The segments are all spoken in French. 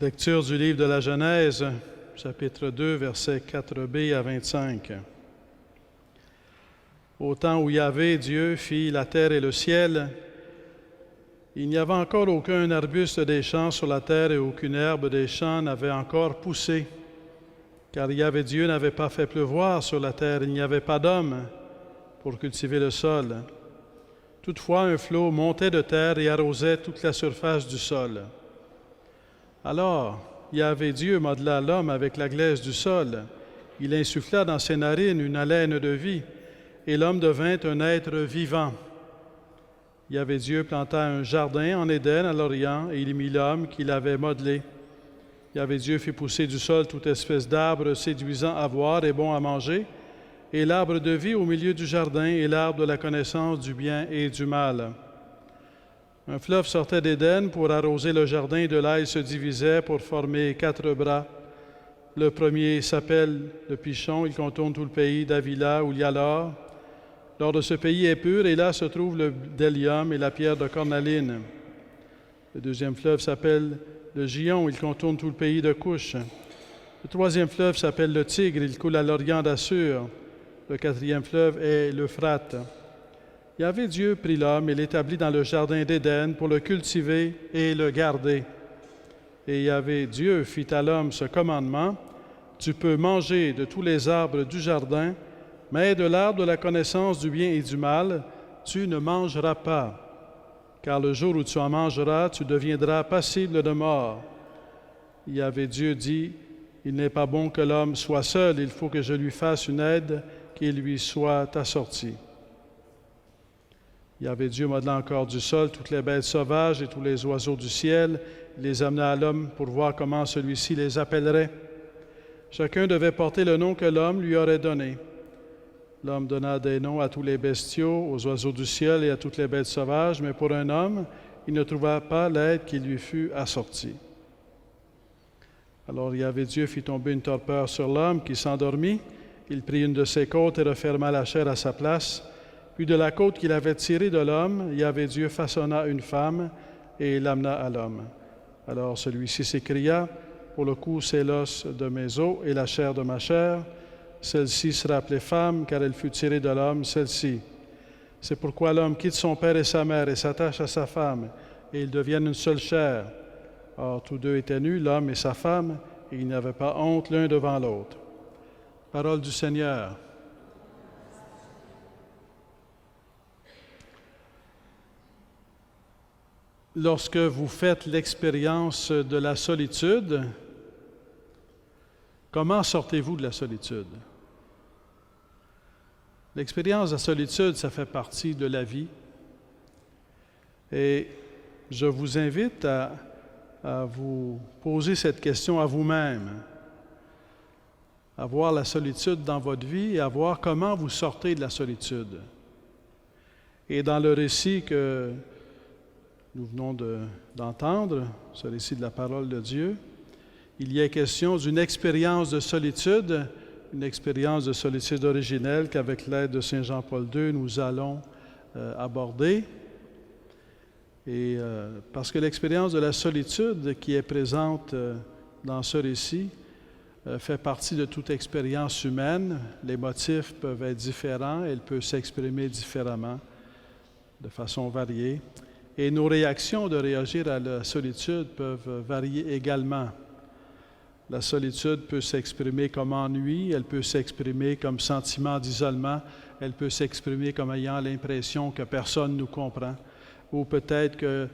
Lecture du livre de la Genèse, chapitre 2, versets 4b à 25. Au temps où Yahvé, Dieu, fit la terre et le ciel, il n'y avait encore aucun arbuste des champs sur la terre et aucune herbe des champs n'avait encore poussé, car Yahvé Dieu n'avait pas fait pleuvoir sur la terre, il n'y avait pas d'homme pour cultiver le sol. Toutefois, un flot montait de terre et arrosait toute la surface du sol. Alors, Yahvé Dieu modela l'homme avec la glaise du sol. Il insuffla dans ses narines une haleine de vie, et l'homme devint un être vivant. Yahvé Dieu planta un jardin en Éden à l'Orient, et il y mit l'homme qu'il avait modelé. Yahvé Dieu fit pousser du sol toute espèce d'arbre séduisant à voir et bon à manger, et l'arbre de vie au milieu du jardin, et l'arbre de la connaissance du bien et du mal. Un fleuve sortait d'Éden pour arroser le jardin, et de là il se divisait pour former 4 bras. Le premier s'appelle le Pichon, il contourne tout le pays d'Avila où il y a l'or. L'or de ce pays est pur, et là se trouve le bdellium et la pierre de cornaline. Le deuxième fleuve s'appelle le Gion, il contourne tout le pays de Couche. Le troisième fleuve s'appelle le Tigre, il coule à l'orient d'Assur. Le quatrième fleuve est l'Euphrate. Yahvé Dieu prit l'homme et l'établit dans le jardin d'Éden pour le cultiver et le garder. Et Yahvé Dieu fit à l'homme ce commandement: tu peux manger de tous les arbres du jardin, mais de l'arbre de la connaissance du bien et du mal, tu ne mangeras pas. Car le jour où tu en mangeras, tu deviendras passible de mort. Yahvé Dieu dit: il n'est pas bon que l'homme soit seul, il faut que je lui fasse une aide qui lui soit assortie. Yahvé Dieu modela encore du sol toutes les bêtes sauvages et tous les oiseaux du ciel. Il les amena à l'homme pour voir comment celui-ci les appellerait. Chacun devait porter le nom que l'homme lui aurait donné. L'homme donna des noms à tous les bestiaux, aux oiseaux du ciel et à toutes les bêtes sauvages, mais pour un homme, il ne trouva pas l'aide qui lui fut assortie. Alors Yahvé Dieu fit tomber une torpeur sur l'homme qui s'endormit. Il prit une de ses côtes et referma la chair à sa place. Puis de la côte qu'il avait tirée de l'homme, Yahvé Dieu façonna une femme et l'amena à l'homme. Alors celui-ci s'écria: pour le coup, c'est l'os de mes os et la chair de ma chair. Celle-ci sera appelée femme, car elle fut tirée de l'homme, celle-ci. C'est pourquoi l'homme quitte son père et sa mère et s'attache à sa femme, et ils deviennent une seule chair. Or, tous deux étaient nus, l'homme et sa femme, et ils n'avaient pas honte l'un devant l'autre. Parole du Seigneur. Lorsque vous faites l'expérience de la solitude, comment sortez-vous de la solitude? L'expérience de la solitude, ça fait partie de la vie. Et je vous invite à vous poser cette question à vous-même, à voir la solitude dans votre vie et à voir comment vous sortez de la solitude. Et dans le récit que nous venons d'entendre, ce récit de la parole de Dieu, il y a question d'une expérience de solitude, une expérience de solitude originelle qu'avec l'aide de Saint Jean-Paul II, nous allons aborder. Et parce que l'expérience de la solitude qui est présente dans ce récit fait partie de toute expérience humaine. Les motifs peuvent être différents, elle peut s'exprimer différemment, de façon variée. Et nos réactions de réagir à la solitude peuvent varier également. La solitude peut s'exprimer comme ennui, elle peut s'exprimer comme sentiment d'isolement, elle peut s'exprimer comme ayant l'impression que personne ne nous comprend, ou peut-être que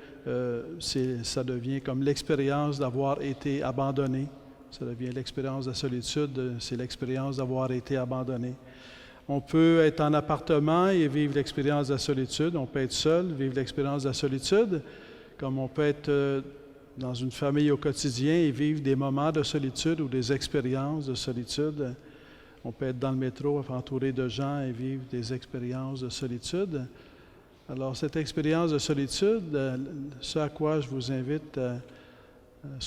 ça devient comme l'expérience d'avoir été abandonné. Ça devient l'expérience de la solitude, c'est l'expérience d'avoir été abandonné. On peut être en appartement et vivre l'expérience de la solitude. On peut être seul, vivre l'expérience de la solitude, comme on peut être dans une famille au quotidien et vivre des moments de solitude ou des expériences de solitude. On peut être dans le métro, entouré de gens et vivre des expériences de solitude. Alors, cette expérience de solitude, ce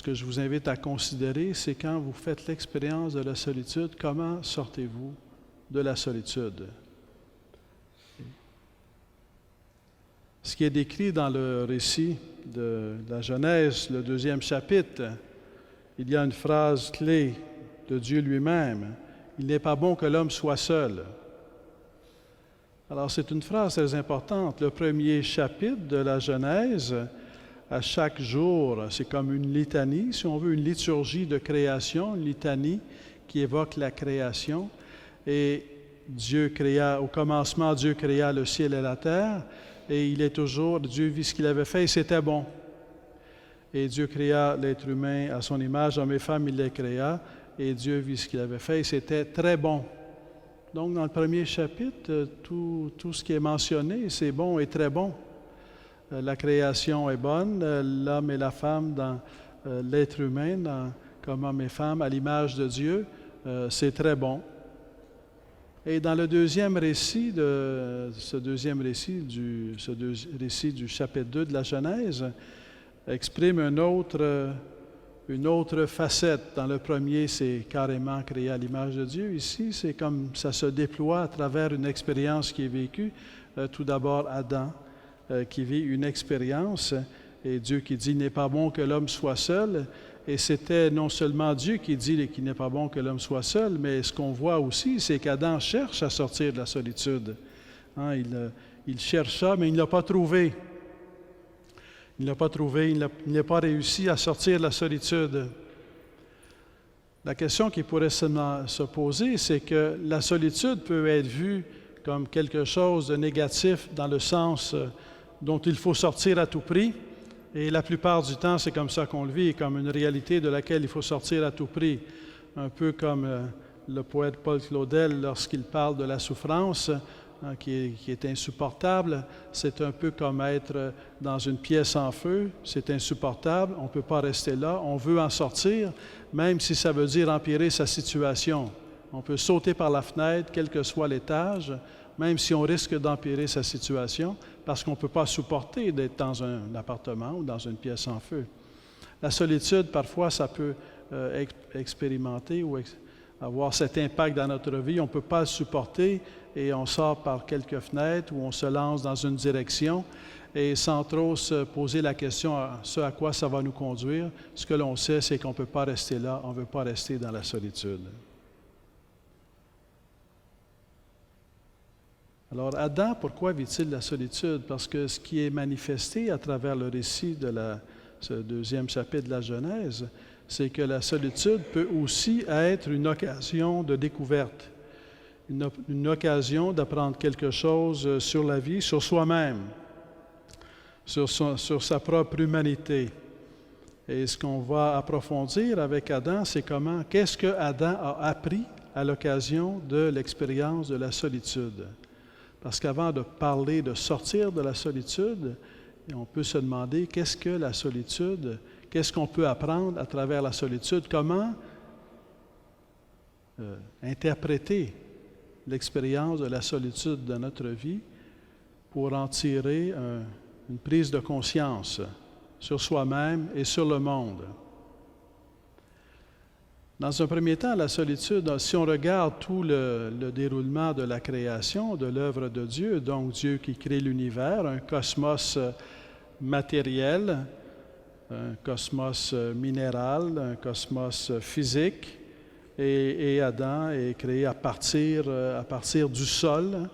que je vous invite à considérer, c'est quand vous faites l'expérience de la solitude, comment sortez-vous de la solitude? Ce qui est décrit dans le récit de la Genèse, le 2e chapitre, il y a une phrase clé de Dieu lui-même. Il n'est pas bon que l'homme soit seul. Alors, c'est une phrase très importante. Le premier chapitre de la Genèse, à chaque jour, c'est comme une litanie, si on veut, une liturgie de création, une litanie qui évoque la création. Et Dieu créa, au commencement, Dieu créa le ciel et la terre, et il est toujours, Dieu vit ce qu'il avait fait et c'était bon. Et Dieu créa l'être humain à son image, hommes et femmes, il les créa, et Dieu vit ce qu'il avait fait et c'était très bon. Donc, dans le premier chapitre, tout ce qui est mentionné, c'est bon et très bon. La création est bonne, l'homme et la femme dans l'être humain, comme homme et femme, à l'image de Dieu, c'est très bon. Et dans le deuxième récit, récit du chapitre 2 de la Genèse, exprime une autre facette. Dans le premier, c'est carrément créé à l'image de Dieu. Ici, c'est comme ça se déploie à travers une expérience qui est vécue. Tout d'abord, Adam, qui vit une expérience, et Dieu qui dit « Il n'est pas bon que l'homme soit seul ». Et c'était non seulement Dieu qui dit qu'il n'est pas bon que l'homme soit seul, mais ce qu'on voit aussi, c'est qu'Adam cherche à sortir de la solitude. Hein, il chercha, mais il ne l'a pas trouvé. Il ne l'a pas trouvé, il n'a pas réussi à sortir de la solitude. La question qui pourrait se poser, c'est que la solitude peut être vue comme quelque chose de négatif dans le sens dont il faut sortir à tout prix. Et la plupart du temps, c'est comme ça qu'on le vit, comme une réalité de laquelle il faut sortir à tout prix. Un peu comme le poète Paul Claudel, lorsqu'il parle de la souffrance, qui est insupportable, c'est un peu comme être dans une pièce en feu, c'est insupportable, on ne peut pas rester là, on veut en sortir, même si ça veut dire empirer sa situation. On peut sauter par la fenêtre, quel que soit l'étage, même si on risque d'empirer sa situation, parce qu'on ne peut pas supporter d'être dans un appartement ou dans une pièce en feu. La solitude, parfois, ça peut expérimenter ou avoir cet impact dans notre vie. On ne peut pas le supporter et on sort par quelques fenêtres ou on se lance dans une direction et sans trop se poser la question à quoi ça va nous conduire. Ce que l'on sait, c'est qu'on ne peut pas rester là, on ne veut pas rester dans la solitude. Alors, Adam, pourquoi vit-il la solitude? Parce que ce qui est manifesté à travers le récit de ce deuxième chapitre de la Genèse, c'est que la solitude peut aussi être une occasion de découverte, une occasion d'apprendre quelque chose sur la vie, sur soi-même, sur sa propre humanité. Et ce qu'on va approfondir avec Adam, c'est qu'est-ce que Adam a appris à l'occasion de l'expérience de la solitude. Parce qu'avant de parler de sortir de la solitude, on peut se demander qu'est-ce que la solitude, qu'est-ce qu'on peut apprendre à travers la solitude, comment interpréter l'expérience de la solitude dans notre vie pour en tirer une prise de conscience sur soi-même et sur le monde. Dans un premier temps, la solitude, si on regarde tout le déroulement de la création, de l'œuvre de Dieu, donc Dieu qui crée l'univers, un cosmos matériel, un cosmos minéral, un cosmos physique, et Adam est créé à partir du sol.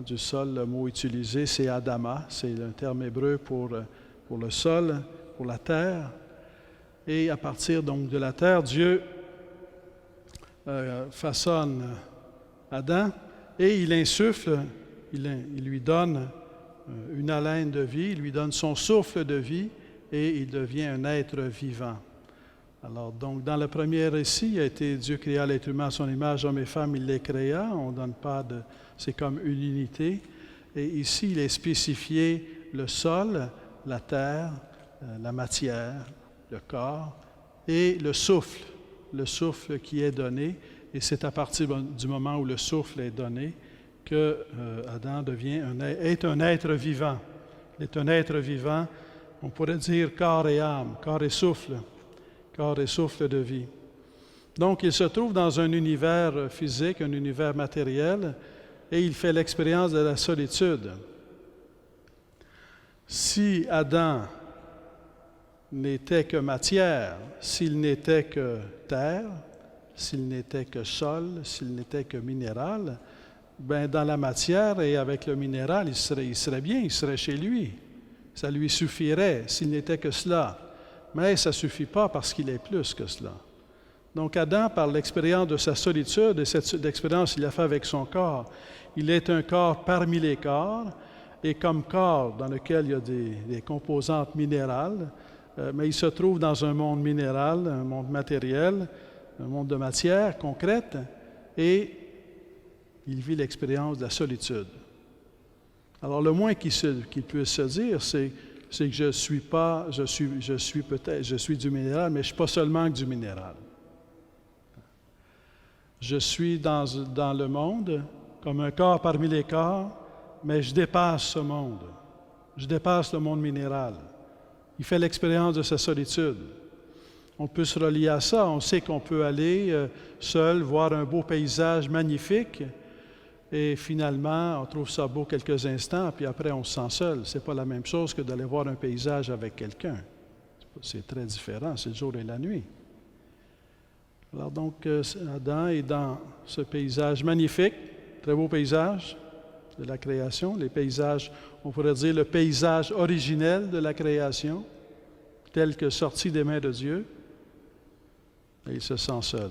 Du sol, le mot utilisé, c'est Adama, c'est un terme hébreu pour le sol, pour la terre. Et à partir donc de la terre, Dieu façonne Adam et il insuffle, il lui donne une haleine de vie, il lui donne son souffle de vie et il devient un être vivant. Alors donc dans le premier récit, il a été Dieu créa l'être humain à son image, homme et femme, il les créa, on ne donne pas de... c'est comme une unité. Et ici, il est spécifié le sol, la terre, la matière, le corps et le souffle qui est donné, et c'est à partir du moment où le souffle est donné que Adam est un être vivant. Il est un être vivant, on pourrait dire corps et âme, corps et souffle de vie. Donc, il se trouve dans un univers physique, un univers matériel, et il fait l'expérience de la solitude. Si Adam n'était que matière, s'il n'était que terre, s'il n'était que sol, s'il n'était que minéral, ben dans la matière et avec le minéral, il serait bien, il serait chez lui. Ça lui suffirait s'il n'était que cela. Mais ça ne suffit pas parce qu'il est plus que cela. Donc Adam, par l'expérience de sa solitude et cette expérience qu'il a fait avec son corps, il est un corps parmi les corps, et comme corps dans lequel il y a des composantes minérales, mais il se trouve dans un monde minéral, un monde matériel, un monde de matière concrète, et il vit l'expérience de la solitude. Alors le moins qu'il puisse se dire, c'est que je suis du minéral, mais je ne suis pas seulement que du minéral. Je suis dans le monde comme un corps parmi les corps, mais je dépasse ce monde. Je dépasse le monde minéral. Il fait l'expérience de sa solitude. On peut se relier à ça. On sait qu'on peut aller seul, voir un beau paysage magnifique, et finalement, on trouve ça beau quelques instants, puis après, on se sent seul. Ce n'est pas la même chose que d'aller voir un paysage avec quelqu'un. C'est très différent, c'est le jour et la nuit. Alors donc, Adam est dans ce paysage magnifique, très beau paysage de la création, les paysages, on pourrait dire le paysage originel de la création, tel que sorti des mains de Dieu, et il se sent seul.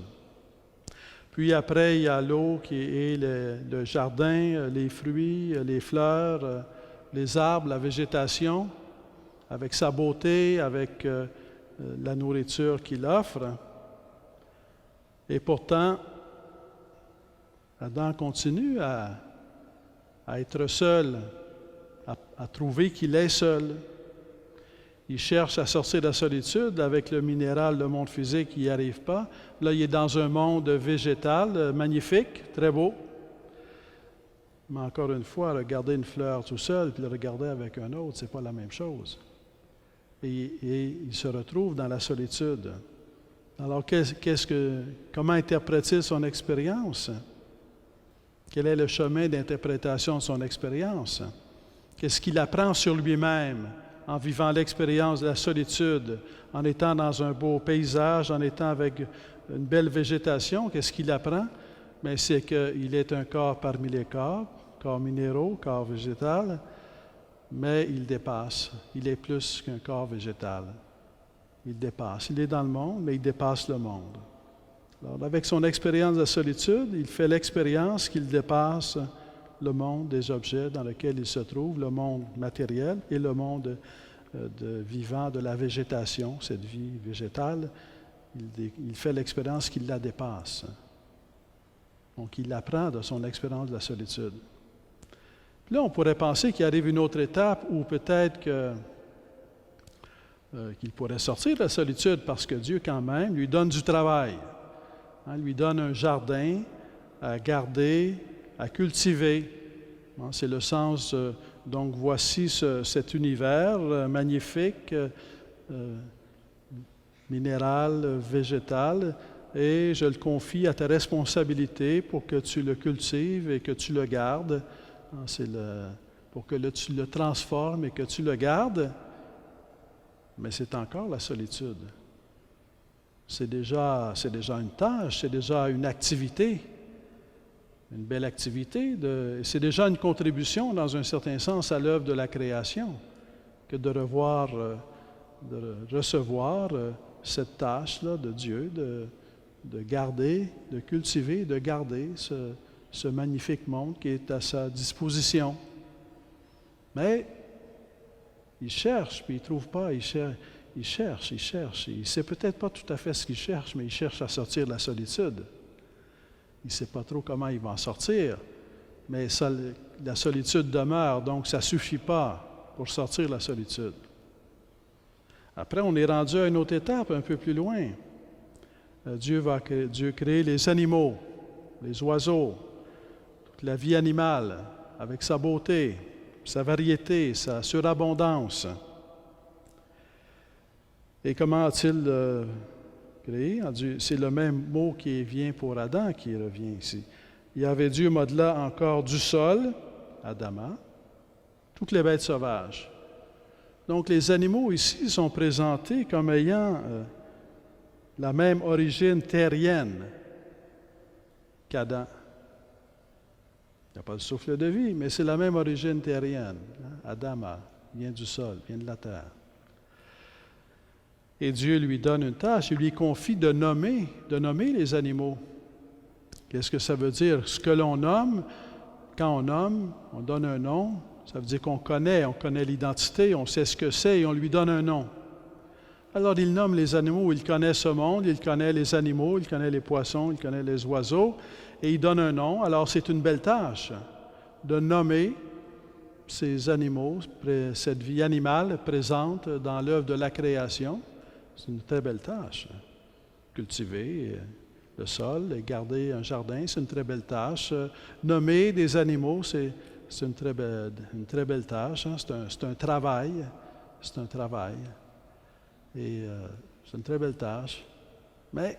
Puis après, il y a l'eau qui est le jardin, les fruits, les fleurs, les arbres, la végétation, avec sa beauté, avec la nourriture qu'il offre. Et pourtant, Adam continue à être seul, à trouver qu'il est seul. Il cherche à sortir de la solitude avec le minéral, le monde physique, il n'y arrive pas. Là, il est dans un monde végétal, magnifique, très beau. Mais encore une fois, regarder une fleur tout seul, puis le regarder avec un autre, ce n'est pas la même chose. Et il se retrouve dans la solitude. Alors, comment interprète-t-il son expérience? Quel est le chemin d'interprétation de son expérience? Qu'est-ce qu'il apprend sur lui-même en vivant l'expérience de la solitude, en étant dans un beau paysage, en étant avec une belle végétation? Qu'est-ce qu'il apprend? Bien, c'est qu'il est un corps parmi les corps minéraux, corps végétal, mais il dépasse. Il est plus qu'un corps végétal. Il dépasse. Il est dans le monde, mais il dépasse le monde. Alors, avec son expérience de la solitude, il fait l'expérience qu'il dépasse le monde des objets dans lequel il se trouve, le monde matériel et le monde vivant de la végétation, cette vie végétale. Il fait l'expérience qu'il la dépasse. Donc, il apprend de son expérience de la solitude. Puis là, on pourrait penser qu'il arrive une autre étape où peut-être qu'il pourrait sortir de la solitude parce que Dieu, quand même, lui donne du travail. Lui donne un jardin à garder, à cultiver. C'est le sens, donc voici cet univers magnifique, minéral, végétal, et je le confie à ta responsabilité pour que tu le cultives et que tu le gardes. Pour que tu le transformes et que tu le gardes, mais c'est encore la solitude. C'est déjà une tâche, c'est déjà une activité, une belle activité. C'est déjà une contribution, dans un certain sens, à l'œuvre de la création, que de recevoir cette tâche-là de Dieu, de garder, de cultiver, de garder ce magnifique monde qui est à sa disposition. Mais il cherche, puis il ne trouve pas, il cherche. Il ne sait peut-être pas tout à fait ce qu'il cherche, mais il cherche à sortir de la solitude. Il ne sait pas trop comment il va en sortir, mais la solitude demeure, donc ça ne suffit pas pour sortir de la solitude. Après, on est rendu à une autre étape, un peu plus loin. Dieu crée les animaux, les oiseaux, toute la vie animale, avec sa beauté, sa variété, sa surabondance. Et comment a-t-il créé? C'est le même mot qui vient pour Adam qui revient ici. Il y avait Dieu modela encore du sol, Adama, toutes les bêtes sauvages. Donc les animaux ici sont présentés comme ayant la même origine terrienne qu'Adam. Il n'y a pas de souffle de vie, mais c'est la même origine terrienne. Adam vient du sol, vient de la terre. Et Dieu lui donne une tâche, il lui confie de nommer les animaux. Qu'est-ce que ça veut dire? Ce que l'on nomme, quand on nomme, on donne un nom, ça veut dire qu'on connaît l'identité, on sait ce que c'est et on lui donne un nom. Alors il nomme les animaux, il connaît ce monde, il connaît les animaux, il connaît les poissons, il connaît les oiseaux, et il donne un nom. Alors c'est une belle tâche de nommer ces animaux, cette vie animale présente dans l'œuvre de la création. C'est une très belle tâche. Cultiver le sol et garder un jardin, c'est une très belle tâche. Nommer des animaux, c'est une très belle tâche. Hein? C'est un travail. C'est un travail. Et c'est une très belle tâche. Mais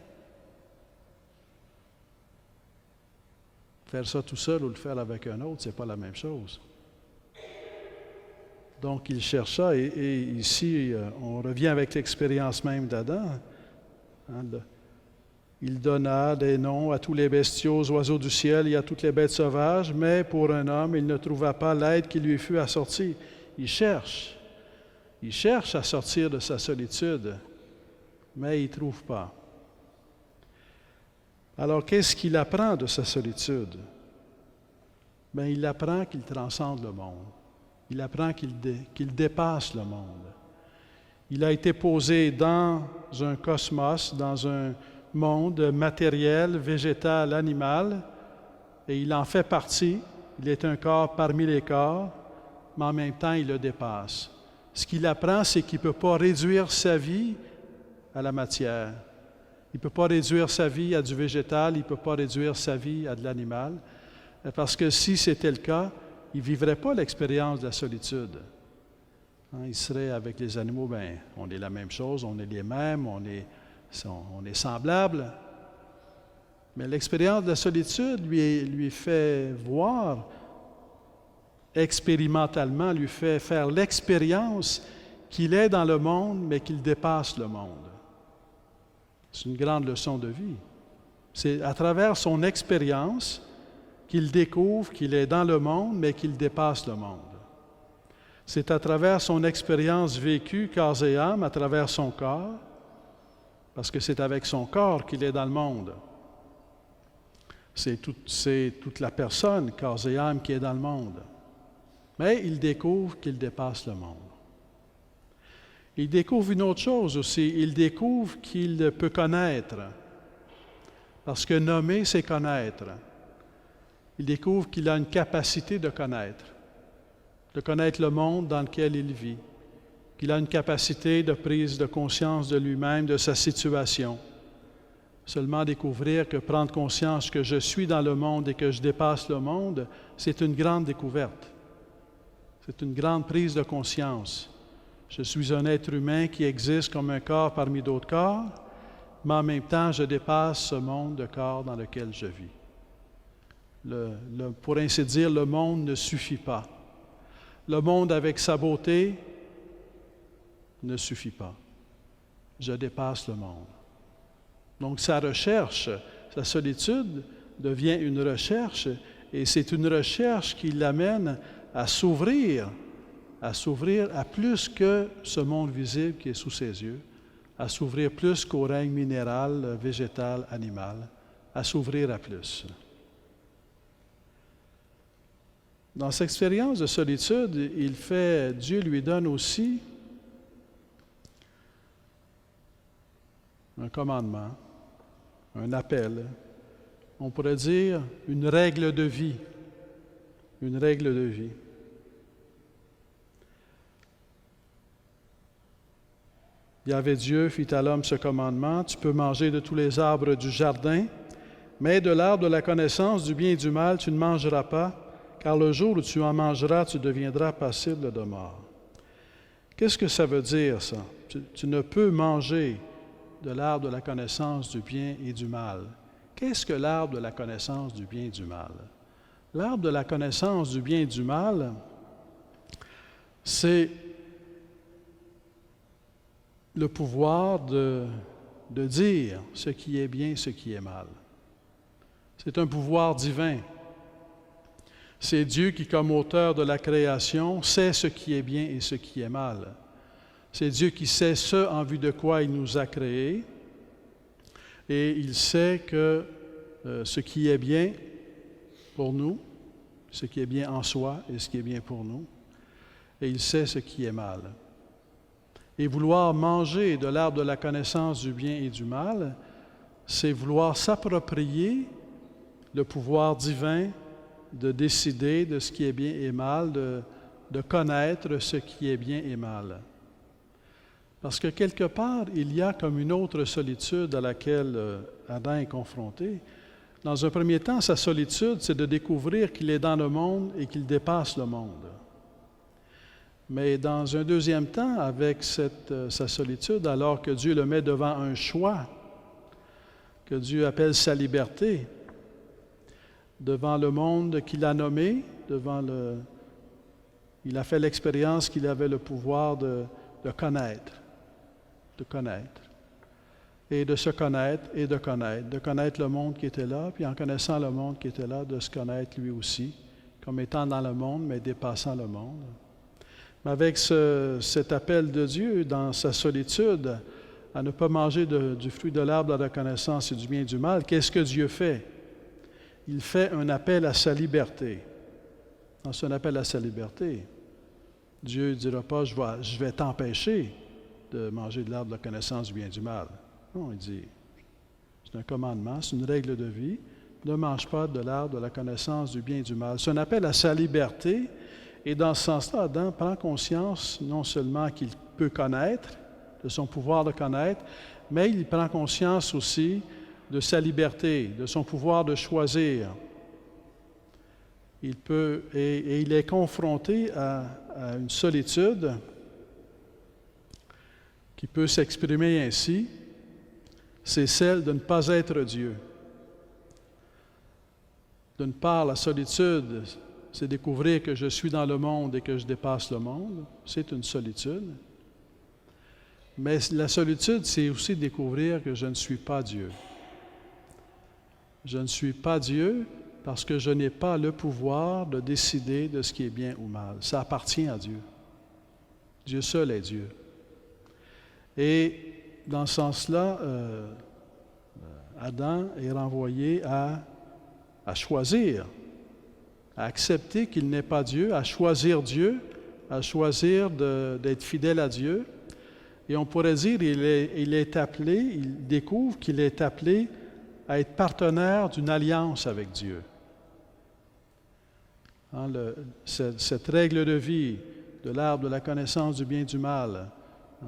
faire ça tout seul ou le faire avec un autre, c'est pas la même chose. Donc, il chercha, et ici, on revient avec l'expérience même d'Adam. Hein, il donna des noms à tous les bestiaux, aux oiseaux du ciel et à toutes les bêtes sauvages, mais pour un homme, il ne trouva pas l'aide qui lui fut assortie. Il cherche à sortir de sa solitude, mais il ne trouve pas. Alors, qu'est-ce qu'il apprend de sa solitude? Bien, il apprend qu'il transcende le monde. Il apprend qu'il dépasse le monde. Il a été posé dans un cosmos, dans un monde matériel, végétal, animal, et il en fait partie. Il est un corps parmi les corps, mais en même temps, il le dépasse. Ce qu'il apprend, c'est qu'il ne peut pas réduire sa vie à la matière. Il ne peut pas réduire sa vie à du végétal, il ne peut pas réduire sa vie à de l'animal, parce que si c'était le cas, il ne vivrait pas l'expérience de la solitude. Hein, il serait avec les animaux, bien, on est la même chose, on est les mêmes, on est semblables. Mais l'expérience de la solitude lui fait voir expérimentalement, lui fait faire l'expérience qu'il est dans le monde, mais qu'il dépasse le monde. C'est une grande leçon de vie. C'est à travers son expérience qu'il découvre qu'il est dans le monde, mais qu'il dépasse le monde. C'est à travers son expérience vécue, corps et âme, à travers son corps, parce que c'est avec son corps qu'il est dans le monde. C'est toute la personne, corps et âme, qui est dans le monde. Mais il découvre qu'il dépasse le monde. Il découvre une autre chose aussi. Il découvre qu'il peut connaître, parce que nommer, c'est connaître. Il découvre qu'il a une capacité de connaître le monde dans lequel il vit, qu'il a une capacité de prise de conscience de lui-même, de sa situation. Seulement découvrir que prendre conscience que je suis dans le monde et que je dépasse le monde, c'est une grande découverte. C'est une grande prise de conscience. Je suis un être humain qui existe comme un corps parmi d'autres corps, mais en même temps, je dépasse ce monde de corps dans lequel je vis. Pour ainsi dire, le monde ne suffit pas. Le monde avec sa beauté ne suffit pas. Je dépasse le monde. Donc sa recherche, sa solitude devient une recherche, et c'est une recherche qui l'amène à s'ouvrir à plus que ce monde visible qui est sous ses yeux, à s'ouvrir plus qu'au règne minéral, végétal, animal, à s'ouvrir à plus. Dans cette expérience de solitude, Dieu lui donne aussi un commandement, un appel, on pourrait dire une règle de vie, une règle de vie. Yahvé Dieu fit à l'homme ce commandement: tu peux manger de tous les arbres du jardin, mais de l'arbre de la connaissance du bien et du mal, tu ne mangeras pas, car le jour où tu en mangeras, tu deviendras passible de mort. Qu'est-ce que ça veut dire, ça? Tu ne peux manger de l'arbre de la connaissance du bien et du mal. Qu'est-ce que l'arbre de la connaissance du bien et du mal? L'arbre de la connaissance du bien et du mal, c'est le pouvoir de dire ce qui est bien, ce qui est mal. C'est un pouvoir divin. C'est Dieu qui, comme auteur de la création, sait ce qui est bien et ce qui est mal. C'est Dieu qui sait ce en vue de quoi il nous a créés, et il sait que ce qui est bien pour nous, ce qui est bien en soi et ce qui est bien pour nous, et il sait ce qui est mal. Et vouloir manger de l'arbre de la connaissance du bien et du mal, c'est vouloir s'approprier le pouvoir divin de décider de ce qui est bien et mal, de connaître ce qui est bien et mal. Parce que quelque part, il y a comme une autre solitude à laquelle Adam est confronté. Dans un premier temps, sa solitude, c'est de découvrir qu'il est dans le monde et qu'il dépasse le monde. Mais dans un deuxième temps, avec sa solitude, alors que Dieu le met devant un choix, que Dieu appelle sa liberté, devant le monde qu'il a nommé, il a fait l'expérience qu'il avait le pouvoir de connaître, et de se connaître et de connaître le monde qui était là, puis en connaissant le monde qui était là, de se connaître lui aussi, comme étant dans le monde, mais dépassant le monde. Mais avec cet appel de Dieu dans sa solitude, à ne pas manger du fruit de l'arbre de la connaissance et du bien et du mal, qu'est-ce que Dieu fait? Il fait un appel à sa liberté. Dans un appel à sa liberté, Dieu ne dira pas « je vais t'empêcher de manger de l'arbre de la connaissance du bien et du mal ». Non, il dit « c'est un commandement, c'est une règle de vie, ne mange pas de l'arbre de la connaissance du bien et du mal ». C'est un appel à sa liberté, et dans ce sens-là, Adam prend conscience non seulement qu'il peut connaître, de son pouvoir de connaître, mais il prend conscience aussi de sa liberté, de son pouvoir de choisir. Il peut, et il est confronté à une solitude qui peut s'exprimer ainsi, c'est celle de ne pas être Dieu. D'une part, la solitude, c'est découvrir que je suis dans le monde et que je dépasse le monde. C'est une solitude. Mais la solitude, c'est aussi découvrir que je ne suis pas Dieu. Je ne suis pas Dieu parce que je n'ai pas le pouvoir de décider de ce qui est bien ou mal. Ça appartient à Dieu. Dieu seul est Dieu. Et dans ce sens-là, Adam est renvoyé à choisir, à accepter qu'il n'est pas Dieu, à choisir Dieu, à choisir d'être fidèle à Dieu. Et on pourrait dire il est appelé, il découvre qu'il est appelé à être partenaire d'une alliance avec Dieu. Cette règle de vie de l'arbre de la connaissance du bien et du mal,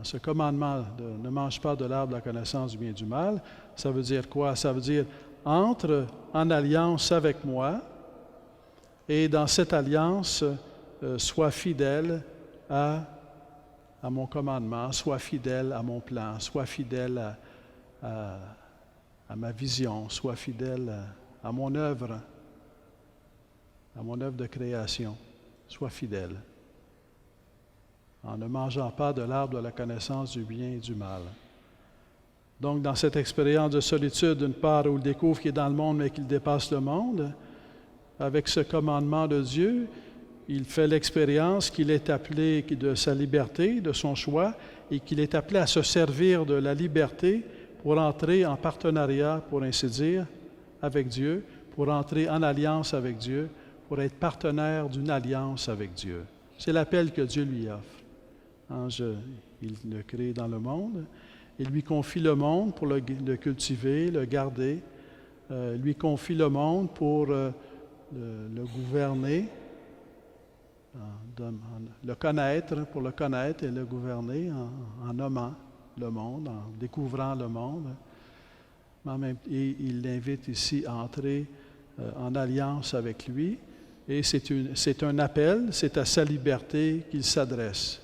ce commandement de ne mange pas de l'arbre de la connaissance du bien et du mal, ça veut dire quoi? Ça veut dire entre en alliance avec moi et dans cette alliance, sois fidèle à mon commandement, sois fidèle à mon plan, sois fidèle à ma vision, sois fidèle à mon œuvre de création, sois fidèle, en ne mangeant pas de l'arbre de la connaissance du bien et du mal. Donc, dans cette expérience de solitude, d'une part, où il découvre qu'il est dans le monde, mais qu'il dépasse le monde, avec ce commandement de Dieu, il fait l'expérience qu'il est appelé de sa liberté, de son choix, et qu'il est appelé à se servir de la liberté pour entrer en partenariat, pour ainsi dire, avec Dieu, pour entrer en alliance avec Dieu, pour être partenaire d'une alliance avec Dieu. C'est l'appel que Dieu lui offre. Il le crée dans le monde. Il lui confie le monde pour le cultiver, le garder. Il lui confie le monde pour le gouverner, le connaître, pour le connaître et le gouverner en nommant le monde, en découvrant le monde. Et il l'invite ici à entrer en alliance avec lui. Et c'est un appel, c'est à sa liberté qu'il s'adresse.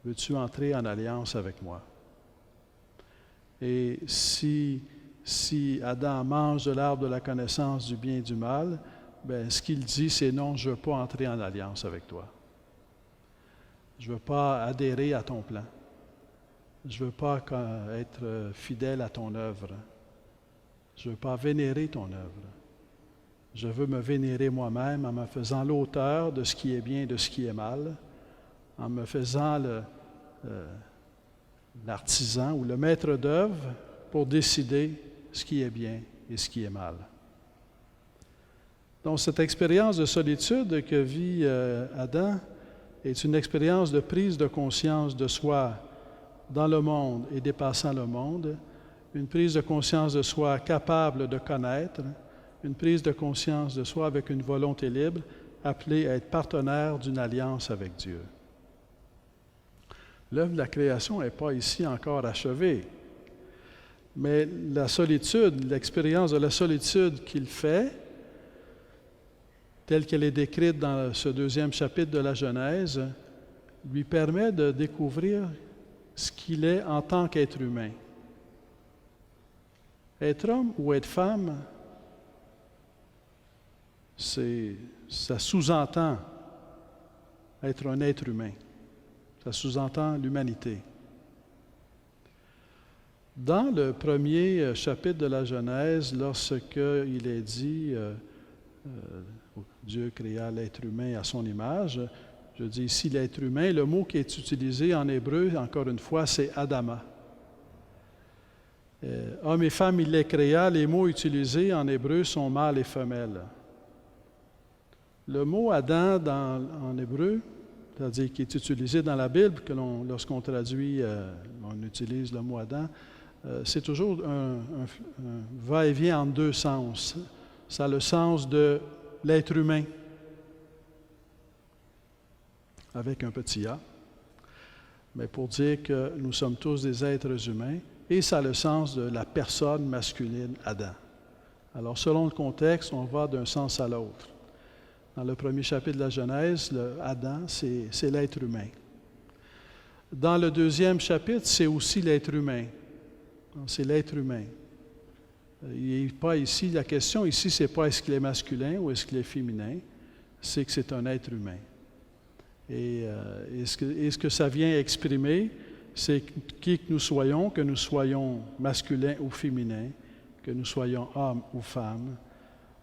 Veux-tu entrer en alliance avec moi? Et si Adam mange de l'arbre de la connaissance du bien et du mal, bien, ce qu'il dit, c'est non, je ne veux pas entrer en alliance avec toi. Je ne veux pas adhérer à ton plan. Je ne veux pas être fidèle à ton œuvre. Je ne veux pas vénérer ton œuvre. Je veux me vénérer moi-même en me faisant l'auteur de ce qui est bien et de ce qui est mal, en me faisant l'artisan ou le maître d'œuvre pour décider ce qui est bien et ce qui est mal. Donc, cette expérience de solitude que vit Adam est une expérience de prise de conscience de soi dans le monde et dépassant le monde, une prise de conscience de soi capable de connaître, une prise de conscience de soi avec une volonté libre, appelée à être partenaire d'une alliance avec Dieu. L'œuvre de la création n'est pas ici encore achevée, mais la solitude, l'expérience de la solitude qu'il fait, telle qu'elle est décrite dans ce 2e chapitre de la Genèse, lui permet de découvrir ce qu'il est en tant qu'être humain. Être homme ou être femme, ça sous-entend être un être humain. Ça sous-entend l'humanité. Dans le 1er chapitre de la Genèse, lorsqu'il est dit Dieu créa l'être humain à son image, je dis ici l'être humain, le mot qui est utilisé en hébreu, encore une fois, c'est Adama. Homme et femme, il les créa, les mots utilisés en hébreu sont mâle et femelle. Le mot Adam en hébreu, c'est-à-dire qui est utilisé dans la Bible, lorsqu'on traduit, on utilise le mot Adam, c'est toujours un va-et-vient en deux sens. Ça a le sens de l'être humain, avec un petit a, mais pour dire que nous sommes tous des êtres humains, et ça a le sens de la personne masculine Adam. Alors, selon le contexte, on va d'un sens à l'autre. Dans le 1er chapitre de la Genèse, Adam, c'est l'être humain. Dans le 2e chapitre, c'est aussi l'être humain. C'est l'être humain. Il n'est pas ici, la question ici, c'est pas est-ce qu'il est masculin ou est-ce qu'il est féminin, c'est que c'est un être humain. Et ce que ça vient exprimer, c'est qui que nous soyons masculins ou féminins, que nous soyons hommes ou femmes.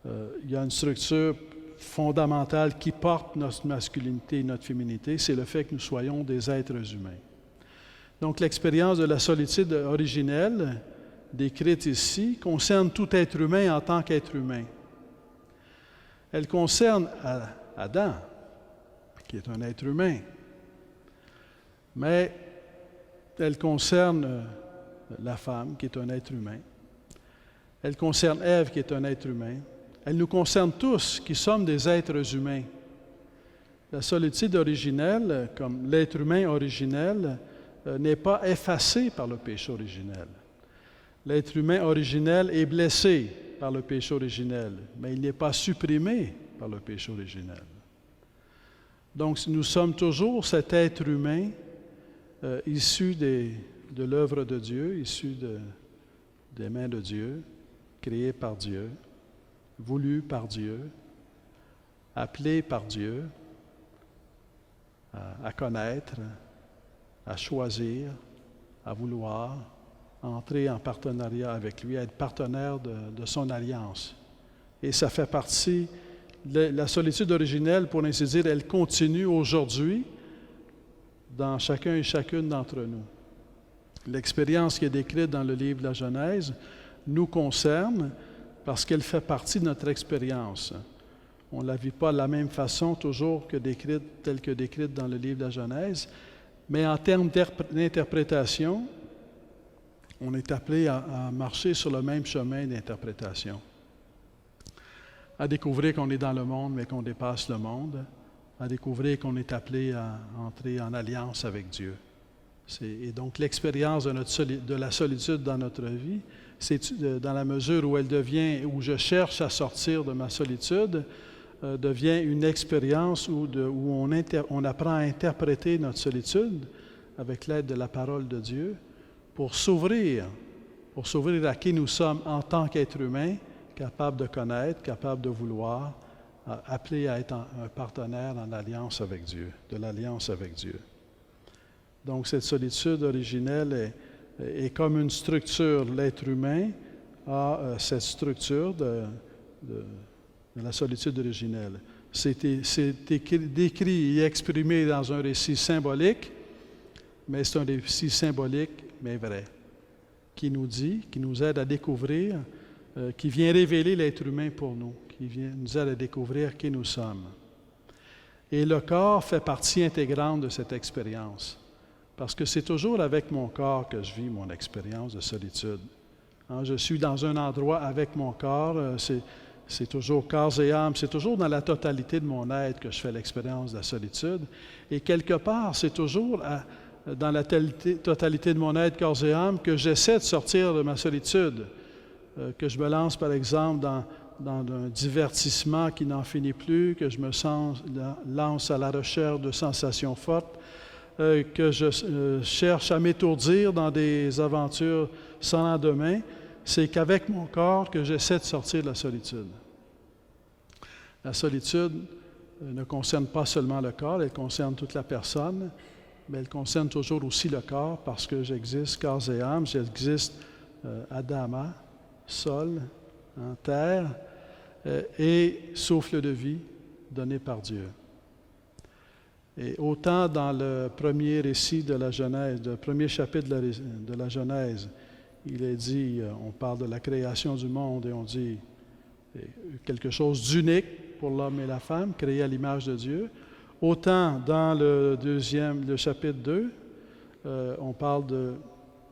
Il y a une structure fondamentale qui porte notre masculinité et notre féminité, c'est le fait que nous soyons des êtres humains. Donc l'expérience de la solitude originelle, décrite ici, concerne tout être humain en tant qu'être humain. Elle concerne Adam, qui est un être humain, mais elle concerne la femme, qui est un être humain. Elle concerne Ève, qui est un être humain. Elle nous concerne tous, qui sommes des êtres humains. La solitude originelle, comme l'être humain originel, n'est pas effacée par le péché originel. L'être humain originel est blessé par le péché originel, mais il n'est pas supprimé par le péché originel. Donc, nous sommes toujours cet être humain issu de l'œuvre de Dieu, issu des mains de Dieu, créé par Dieu, voulu par Dieu, appelé par Dieu à connaître, à choisir, à vouloir entrer en partenariat avec lui, à être partenaire de son alliance. Et ça fait partie, la solitude originelle, pour ainsi dire, elle continue aujourd'hui dans chacun et chacune d'entre nous. L'expérience qui est décrite dans le livre de la Genèse nous concerne parce qu'elle fait partie de notre expérience. On ne la vit pas de la même façon toujours telle que décrite dans le livre de la Genèse, mais en termes d'interprétation, on est appelé à marcher sur le même chemin d'interprétation, à découvrir qu'on est dans le monde, mais qu'on dépasse le monde, à découvrir qu'on est appelé à entrer en alliance avec Dieu. Et donc, l'expérience de la solitude dans notre vie, c'est dans la mesure où je cherche à sortir de ma solitude, devient une expérience où on apprend à interpréter notre solitude avec l'aide de la parole de Dieu pour s'ouvrir à qui nous sommes en tant qu'être humain, capable de connaître, capable de vouloir, appelé à être un partenaire en alliance avec Dieu, de l'alliance avec Dieu. Donc, cette solitude originelle est comme une structure. L'être humain a cette structure de la solitude originelle. C'est décrit et exprimé dans un récit symbolique, mais c'est un récit symbolique, mais vrai, qui nous aide à découvrir, qui vient révéler l'être humain pour nous, nous aide à découvrir qui nous sommes. Et le corps fait partie intégrante de cette expérience, parce que c'est toujours avec mon corps que je vis mon expérience de solitude. Je suis dans un endroit avec mon corps, c'est toujours corps et âme, c'est toujours dans la totalité de mon être que je fais l'expérience de la solitude. Et quelque part, c'est toujours dans la totalité de mon être, corps et âme, que j'essaie de sortir de ma solitude, que je me lance, par exemple, dans un divertissement qui n'en finit plus, que je me lance à la recherche de sensations fortes, que je cherche à m'étourdir dans des aventures sans lendemain. C'est qu'avec mon corps que j'essaie de sortir de la solitude. La solitude ne concerne pas seulement le corps, elle concerne toute la personne, mais elle concerne toujours aussi le corps parce que j'existe corps et âme, j'existe Adama, sol, en terre, et souffle de vie donné par Dieu. Et autant dans le premier récit de la Genèse, le premier chapitre de la Genèse, il est dit, on parle de la création du monde et on dit quelque chose d'unique pour l'homme et la femme, créé à l'image de Dieu. Autant dans le chapitre 2, on parle de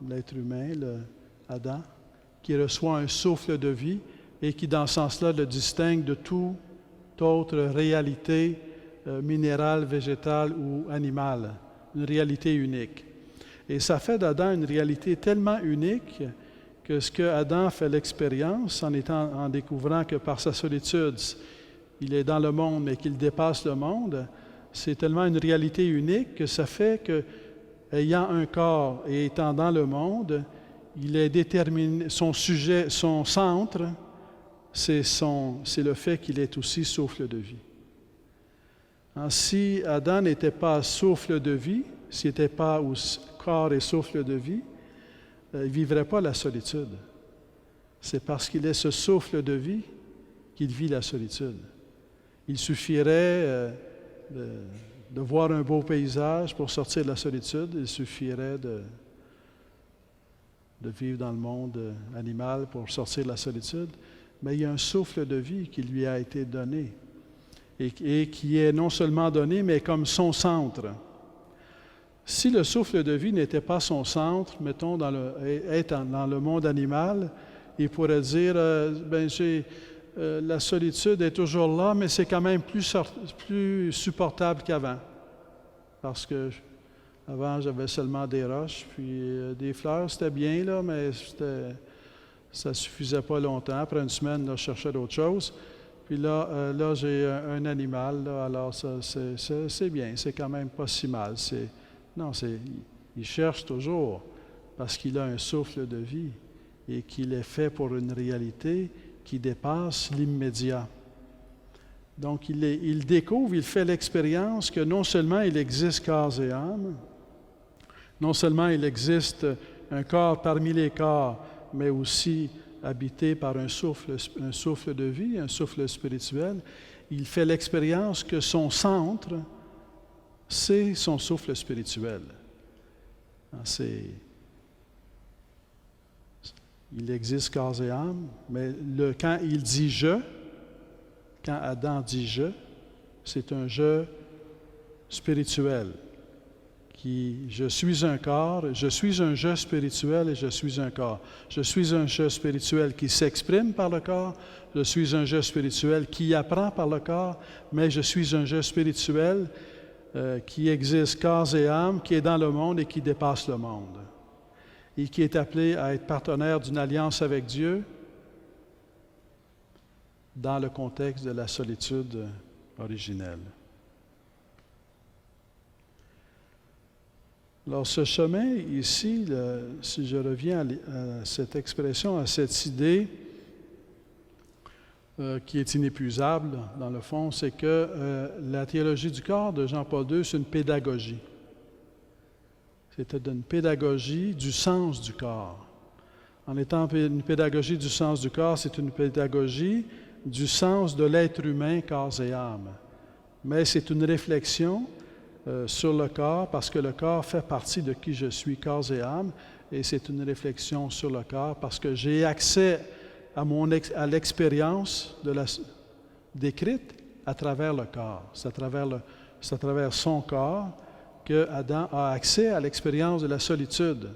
l'être humain, Adam, qui reçoit un souffle de vie et qui, dans ce sens-là, le distingue de toute autre réalité minérale, végétale ou animale, une réalité unique. Et ça fait d'Adam une réalité tellement unique que ce que Adam fait l'expérience en découvrant que par sa solitude, il est dans le monde mais qu'il dépasse le monde, c'est tellement une réalité unique que ça fait que, ayant un corps et étant dans le monde, il est déterminé, son sujet, son centre, c'est le fait qu'il est aussi souffle de vie. Si Adam n'était pas souffle de vie, s'il n'était pas corps et souffle de vie, il ne vivrait pas la solitude. C'est parce qu'il est ce souffle de vie qu'il vit la solitude. Il suffirait de voir un beau paysage pour sortir de la solitude. Il suffirait de vivre dans le monde animal pour sortir de la solitude. Mais il y a un souffle de vie qui lui a été donné et qui est non seulement donné, mais comme son centre. Si le souffle de vie n'était pas son centre, mettons, dans le monde animal, il pourrait dire, la solitude est toujours là, mais c'est quand même plus supportable qu'avant. Parce que avant, j'avais seulement des roches, puis des fleurs, c'était bien, là, mais ça ne suffisait pas longtemps. Après une semaine, là, je cherchais d'autres choses. Puis là j'ai un animal, là, alors c'est bien, c'est quand même pas si mal. Il cherche toujours parce qu'il a un souffle de vie et qu'il est fait pour une réalité qui dépasse l'immédiat. Donc, il découvre, il fait l'expérience que non seulement il existe corps et âme, non seulement il existe un corps parmi les corps, mais aussi habité par un souffle de vie, un souffle spirituel. Il fait l'expérience que son centre, c'est son souffle spirituel. Il existe corps et âme, mais quand il dit « je », quand Adam dit « je », c'est un « je » spirituel. Je suis un corps, je suis un je spirituel et je suis un corps. Je suis un je spirituel qui s'exprime par le corps, je suis un je spirituel qui apprend par le corps, mais je suis un je spirituel qui existe corps et âme, qui est dans le monde et qui dépasse le monde. Et qui est appelé à être partenaire d'une alliance avec Dieu dans le contexte de la solitude originelle. Alors, ce chemin ici, si je reviens à cette expression, à cette idée qui est inépuisable, dans le fond, c'est que la théologie du corps de Jean-Paul II, c'est une pédagogie. C'était une pédagogie du sens du corps. En étant une pédagogie du sens du corps, c'est une pédagogie du sens de l'être humain, corps et âme. Mais c'est une réflexion sur le corps, parce que le corps fait partie de qui je suis, corps et âme, et c'est une réflexion sur le corps, parce que j'ai accès à l'expérience décrite à travers le corps. C'est à travers son corps que Adam a accès à l'expérience de la solitude.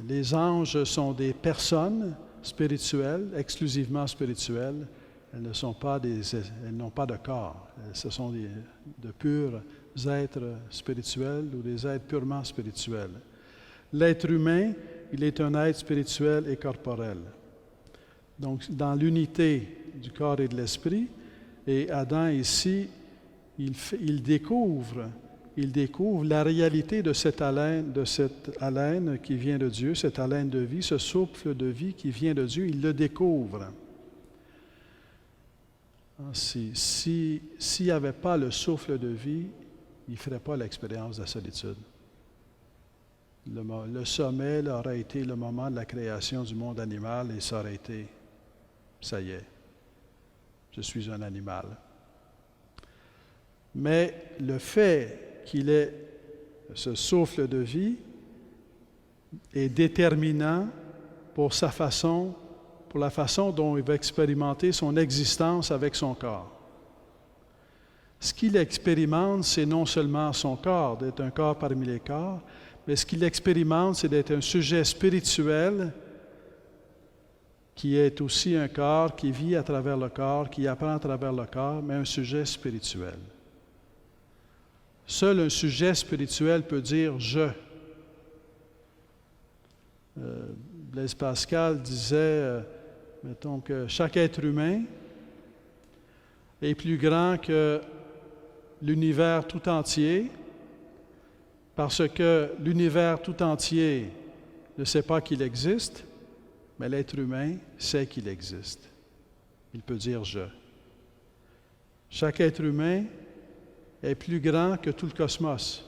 Les anges sont des personnes spirituelles, exclusivement spirituelles. Elles n'ont pas de corps. Ce sont de purs êtres spirituels ou des êtres purement spirituels. L'être humain, il est un être spirituel et corporel. Donc, dans l'unité du corps et de l'esprit, et Adam ici, il découvre la réalité de cette haleine qui vient de Dieu, cette haleine de vie, ce souffle de vie qui vient de Dieu, il le découvre. S'il n'y avait pas le souffle de vie, il ne ferait pas l'expérience de la solitude. Le sommet aurait été le moment de la création du monde animal et ça aurait été, ça y est, je suis un animal. Mais le fait qu'il ait ce souffle de vie est déterminant pour la façon dont il va expérimenter son existence avec son corps. Ce qu'il expérimente, c'est non seulement son corps, d'être un corps parmi les corps, mais ce qu'il expérimente, c'est d'être un sujet spirituel qui est aussi un corps, qui vit à travers le corps, qui apprend à travers le corps, mais un sujet spirituel. Seul un sujet spirituel peut dire « je ». Blaise Pascal disait, mettons que chaque être humain est plus grand que l'univers tout entier, parce que l'univers tout entier ne sait pas qu'il existe, mais l'être humain sait qu'il existe. Il peut dire « je ». Chaque être humain est plus grand que tout le cosmos,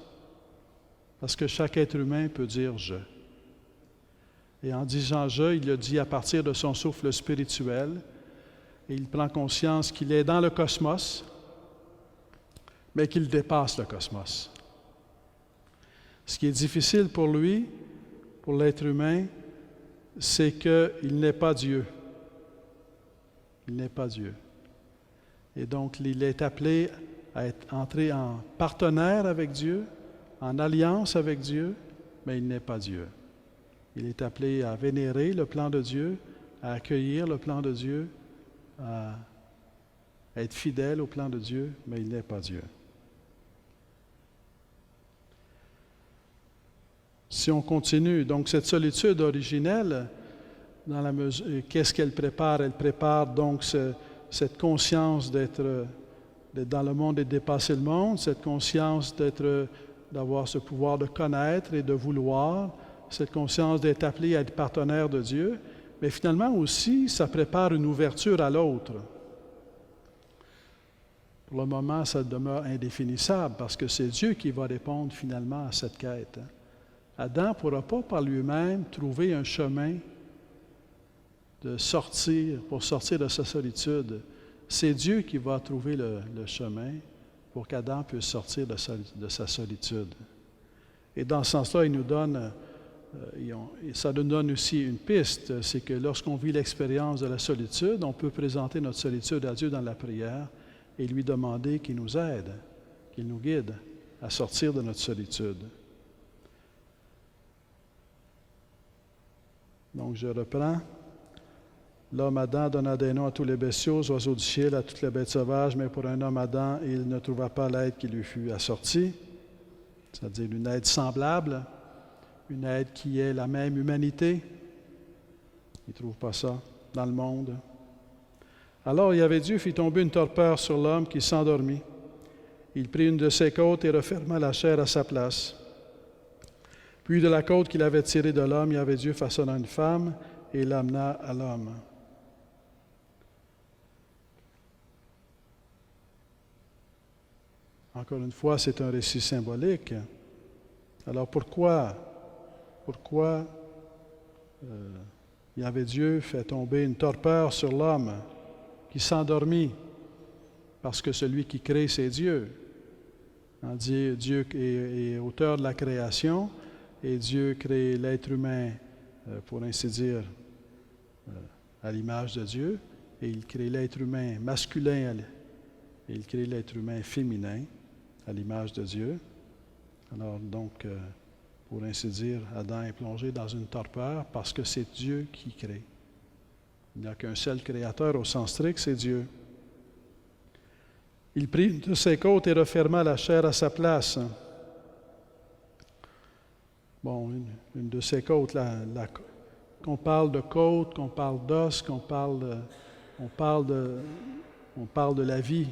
parce que chaque être humain peut dire « je ». Et en disant « je », il le dit à partir de son souffle spirituel, et il prend conscience qu'il est dans le cosmos, mais qu'il dépasse le cosmos. Ce qui est difficile pour lui, pour l'être humain, c'est qu'il n'est pas Dieu. Il n'est pas Dieu. Et donc, il est appelé à entrer en partenaire avec Dieu, en alliance avec Dieu, mais il n'est pas Dieu. Il est appelé à vénérer le plan de Dieu, à accueillir le plan de Dieu, à être fidèle au plan de Dieu, mais il n'est pas Dieu. Si on continue, donc cette solitude originelle, qu'est-ce qu'elle prépare? Elle prépare donc cette conscience d'être dans le monde et de dépasser le monde, cette conscience d'avoir ce pouvoir de connaître et de vouloir, cette conscience d'être appelé à être partenaire de Dieu, mais finalement aussi, ça prépare une ouverture à l'autre. Pour le moment, ça demeure indéfinissable parce que c'est Dieu qui va répondre finalement à cette quête. Adam ne pourra pas par lui-même trouver un chemin pour sortir de sa solitude. C'est Dieu qui va trouver le chemin pour qu'Adam puisse sortir de sa solitude. Et dans ce sens-là, ça nous donne aussi une piste, c'est que lorsqu'on vit l'expérience de la solitude, on peut présenter notre solitude à Dieu dans la prière et lui demander qu'il nous aide, qu'il nous guide à sortir de notre solitude. Donc, je reprends. L'homme Adam donna des noms à tous les bestiaux, aux oiseaux du ciel, à toutes les bêtes sauvages, mais pour un homme Adam, il ne trouva pas l'aide qui lui fut assortie, c'est-à-dire une aide semblable, une aide qui ait la même humanité. Il ne trouve pas ça dans le monde. Alors Dieu fit tomber une torpeur sur l'homme qui s'endormit. Il prit une de ses côtes et referma la chair à sa place. Puis de la côte qu'il avait tirée de l'homme, Dieu façonna une femme et l'amena à l'homme. Encore une fois, c'est un récit symbolique. Alors pourquoi Yahvé Dieu fait tomber une torpeur sur l'homme qui s'endormit? Parce que celui qui crée, c'est Dieu. Dieu est auteur de la création et Dieu crée l'être humain, pour ainsi dire, à l'image de Dieu, et il crée l'être humain masculin et il crée l'être humain féminin à l'image de Dieu. Alors donc, pour ainsi dire, Adam est plongé dans une torpeur parce que c'est Dieu qui crée. Il n'y a qu'un seul créateur au sens strict, c'est Dieu. Il prit de ses côtes et referma la chair à sa place. Bon, une de ses côtes, qu'on parle de côte, qu'on parle d'os, qu'on parle de la vie.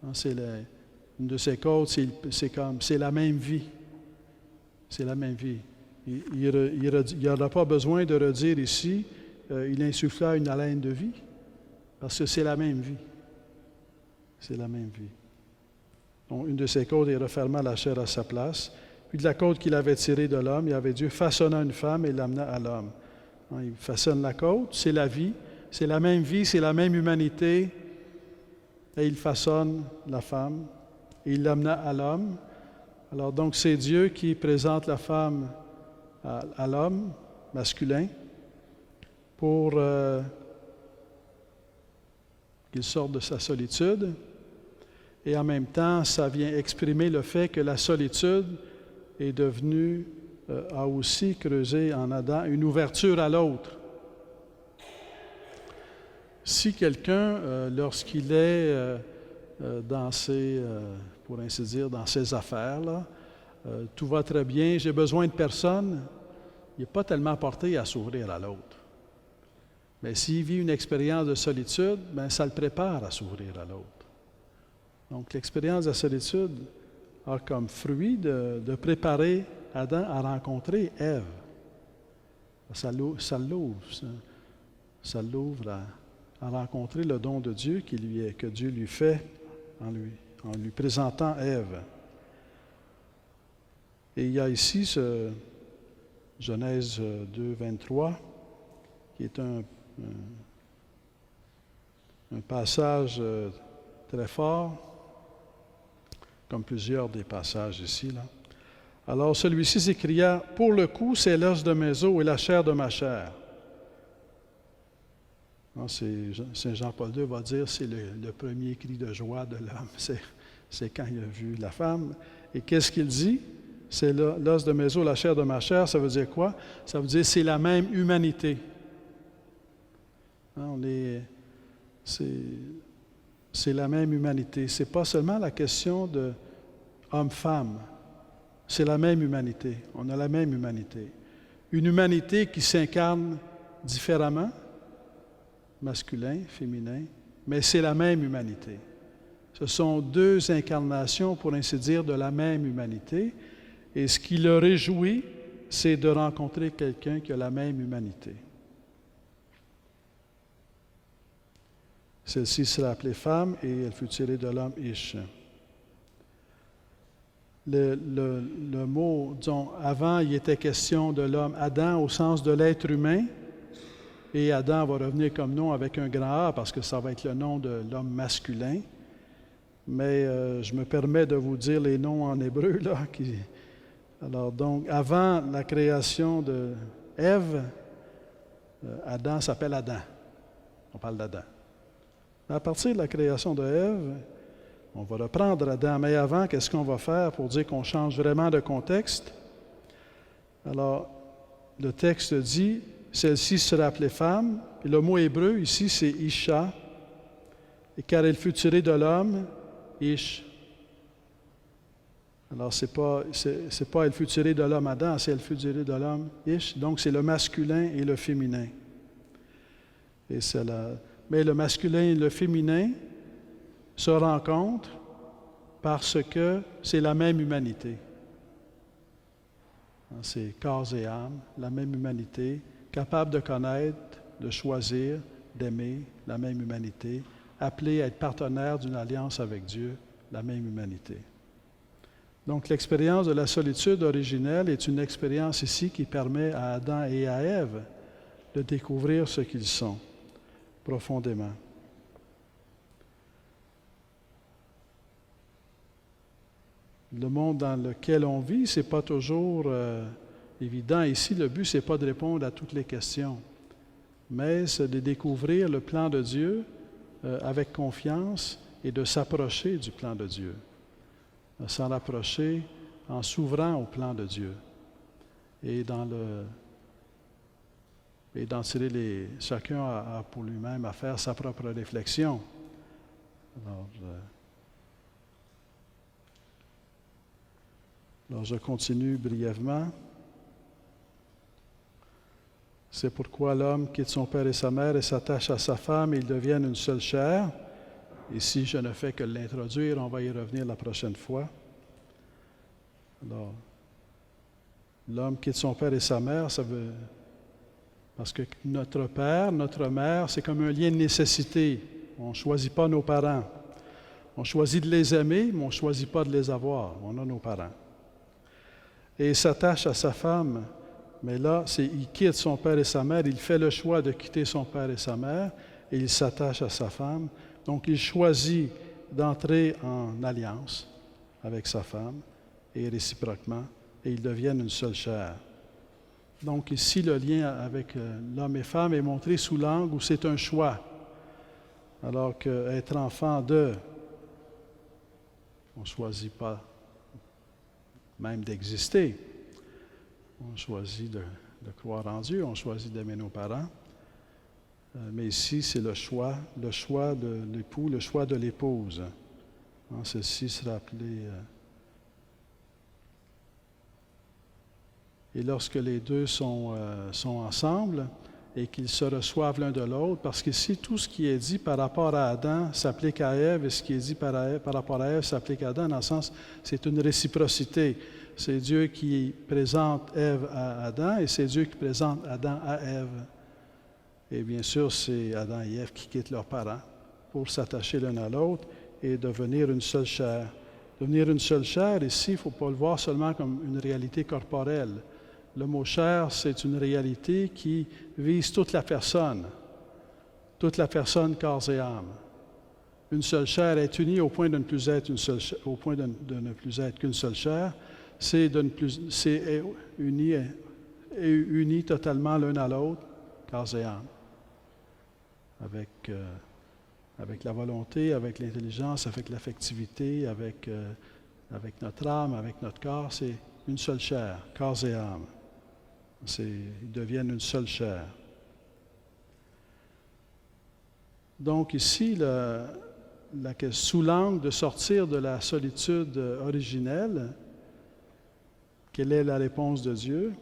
Une de ces côtes, c'est la même vie. C'est la même vie. Il n'y aura pas besoin de redire ici, il insuffla une haleine de vie, parce que c'est la même vie. C'est la même vie. Donc, une de ces côtes, il referma la chair à sa place. Puis de la côte qu'il avait tirée de l'homme, il avait Dieu façonna une femme et l'amena à l'homme. Il façonne la côte, c'est la vie, c'est la même vie, c'est la même humanité. Et il façonne la femme et il l'amena à l'homme. Alors donc c'est Dieu qui présente la femme à l'homme masculin pour qu'il sorte de sa solitude. Et en même temps, ça vient exprimer le fait que la solitude est devenue, a aussi creusé en Adam une ouverture à l'autre. Si quelqu'un, lorsqu'il est dans ses, pour ainsi dire, dans ses affaires, là, tout va très bien, j'ai besoin de personne, il n'est pas tellement porté à s'ouvrir à l'autre. Mais s'il vit une expérience de solitude, bien, ça le prépare à s'ouvrir à l'autre. Donc, l'expérience de la solitude a comme fruit de préparer Adam à rencontrer Ève. Ça l'ouvre à rencontrer le don de Dieu que Dieu lui fait en lui présentant Ève. Et il y a ici ce Genèse 2, 23, qui est un passage très fort, comme plusieurs des passages ici, là. Alors celui-ci s'écria, « Pour le coup, c'est l'os de mes os et la chair de ma chair. » Saint Jean-Paul II va dire, c'est le premier cri de joie de l'homme. C'est quand il a vu la femme. Et qu'est-ce qu'il dit? C'est l'os de mes os, la chair de ma chair. Ça veut dire quoi? Ça veut dire c'est la même humanité. C'est la même humanité. Ce n'est pas seulement la question de homme-femme. C'est la même humanité. On a la même humanité. Une humanité qui s'incarne différemment, masculin, féminin, mais c'est la même humanité. Ce sont deux incarnations, pour ainsi dire, de la même humanité. Et ce qui le réjouit, c'est de rencontrer quelqu'un qui a la même humanité. Celle-ci sera appelée femme et elle fut tirée de l'homme Ish. Le mot, disons, avant, il était question de l'homme Adam au sens de l'être humain. Et Adam va revenir comme nom avec un grand A parce que ça va être le nom de l'homme masculin. Mais je me permets de vous dire les noms en hébreu, là. Alors donc, avant la création de Ève, Adam s'appelle Adam. On parle d'Adam. À partir de la création de Ève, on va reprendre Adam. Mais avant, qu'est-ce qu'on va faire pour dire qu'on change vraiment de contexte? Alors, le texte dit, celle-ci sera appelée femme. Et le mot hébreu ici, c'est Isha. Et car elle fut tirée de l'homme, Ish. Alors, c'est pas elle fut tirée de l'homme Adam, c'est elle fut tirée de l'homme Ish. Donc, c'est le masculin et le féminin. Mais le masculin et le féminin se rencontrent parce que c'est la même humanité. C'est corps et âme, la même humanité, capable de connaître, de choisir, d'aimer, la même humanité, appelée à être partenaire d'une alliance avec Dieu, la même humanité. Donc l'expérience de la solitude originelle est une expérience ici qui permet à Adam et à Ève de découvrir ce qu'ils sont profondément. Le monde dans lequel on vit, ce n'est pas toujours évident. Ici, le but, ce n'est pas de répondre à toutes les questions, mais c'est de découvrir le plan de Dieu avec confiance et de s'approcher du plan de Dieu. S'en rapprocher en s'ouvrant au plan de Dieu et d'en tirer chacun a pour lui-même à faire sa propre réflexion. Alors je continue brièvement. C'est pourquoi l'homme quitte son père et sa mère et s'attache à sa femme et ils deviennent une seule chair. Ici, je ne fais que l'introduire, on va y revenir la prochaine fois. Alors, l'homme quitte son père et sa mère, ça veut... Parce que notre père, notre mère, c'est comme un lien de nécessité. On ne choisit pas nos parents. On choisit de les aimer, mais on ne choisit pas de les avoir. On a nos parents. Et il s'attache à sa femme, mais là, il quitte son père et sa mère, il fait le choix de quitter son père et sa mère, et il s'attache à sa femme. Donc, il choisit d'entrer en alliance avec sa femme, et réciproquement, et ils deviennent une seule chair. Donc, ici, le lien avec l'homme et femme est montré sous l'angle où c'est un choix, alors qu'être enfant on ne choisit pas même d'exister. On choisit de croire en Dieu, on choisit d'aimer nos parents. Mais ici, c'est le choix de l'époux, le choix de l'épouse. Ceci sera appelé... Et lorsque les deux sont ensemble et qu'ils se reçoivent l'un de l'autre, parce qu'ici, tout ce qui est dit par rapport à Adam s'applique à Ève, et ce qui est dit par rapport à Ève s'applique à Adam, dans le sens, c'est une réciprocité. C'est Dieu qui présente Ève à Adam, et c'est Dieu qui présente Adam à Ève. Et bien sûr, c'est Adam et Ève qui quittent leurs parents pour s'attacher l'un à l'autre et devenir une seule chair. Devenir une seule chair, ici, il ne faut pas le voir seulement comme une réalité corporelle. Le mot chair, c'est une réalité qui vise toute la personne corps et âme. Une seule chair est unie au point de ne plus être qu'une seule chair, c'est uni totalement l'un à l'autre, corps et âme, avec la volonté, avec l'intelligence, avec l'affectivité, avec notre âme, avec notre corps, c'est une seule chair, corps et âme. Ils deviennent une seule chair. Donc ici, sous l'angle de sortir de la solitude originelle, quelle est la réponse de Dieu?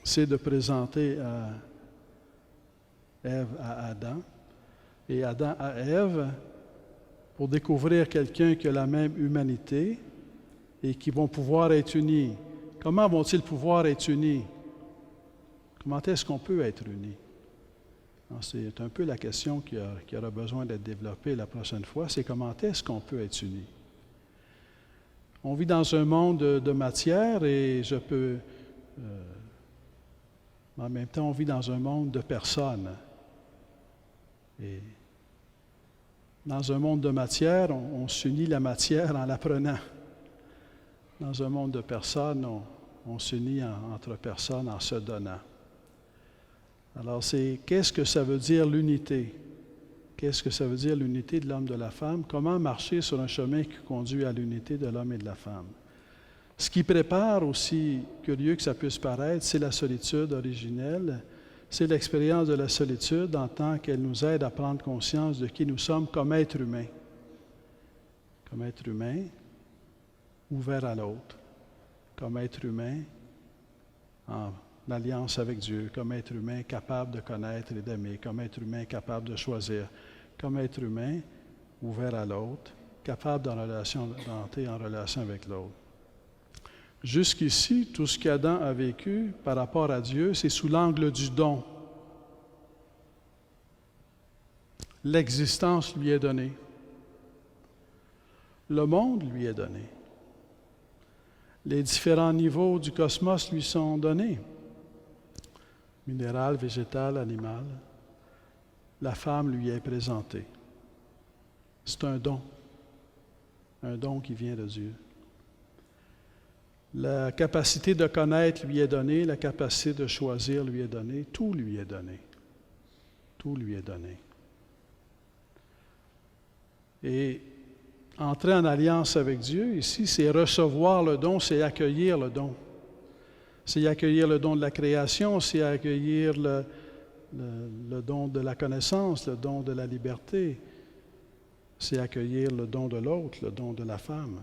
C'est de présenter Ève à Adam et Adam à Ève pour découvrir quelqu'un qui a la même humanité et qui vont pouvoir être unis. Comment vont-ils pouvoir être unis? Comment est-ce qu'on peut être unis? C'est un peu la question qui aura besoin d'être développée la prochaine fois, c'est comment est-ce qu'on peut être unis? On vit dans un monde de matière et en même temps, on vit dans un monde de personnes. Et dans un monde de matière, on s'unit la matière en l'apprenant. Dans un monde de personnes, on s'unit entre personnes en se donnant. Alors, qu'est-ce que ça veut dire l'unité? Qu'est-ce que ça veut dire l'unité de l'homme et de la femme? Comment marcher sur un chemin qui conduit à l'unité de l'homme et de la femme? Ce qui prépare, aussi curieux que ça puisse paraître, c'est la solitude originelle. C'est l'expérience de la solitude en tant qu'elle nous aide à prendre conscience de qui nous sommes comme êtres humains. Comme êtres humains, ouverts à l'autre. Comme êtres humains, en alliance avec Dieu. Comme êtres humains capables de connaître et d'aimer. Comme êtres humains capables de choisir. Comme êtres humains, ouverts à l'autre. Capables d'entrer en relation avec l'autre. Jusqu'ici, tout ce qu'Adam a vécu par rapport à Dieu, c'est sous l'angle du don. L'existence lui est donnée. Le monde lui est donné. Les différents niveaux du cosmos lui sont donnés. Minéral, végétal, animal. La femme lui est présentée. C'est un don qui vient de Dieu. La capacité de connaître lui est donnée, la capacité de choisir lui est donnée, tout lui est donné. Tout lui est donné. Et entrer en alliance avec Dieu, ici, c'est recevoir le don, c'est accueillir le don. C'est accueillir le don de la création, c'est accueillir le don de la connaissance, le don de la liberté. C'est accueillir le don de l'autre, le don de la femme.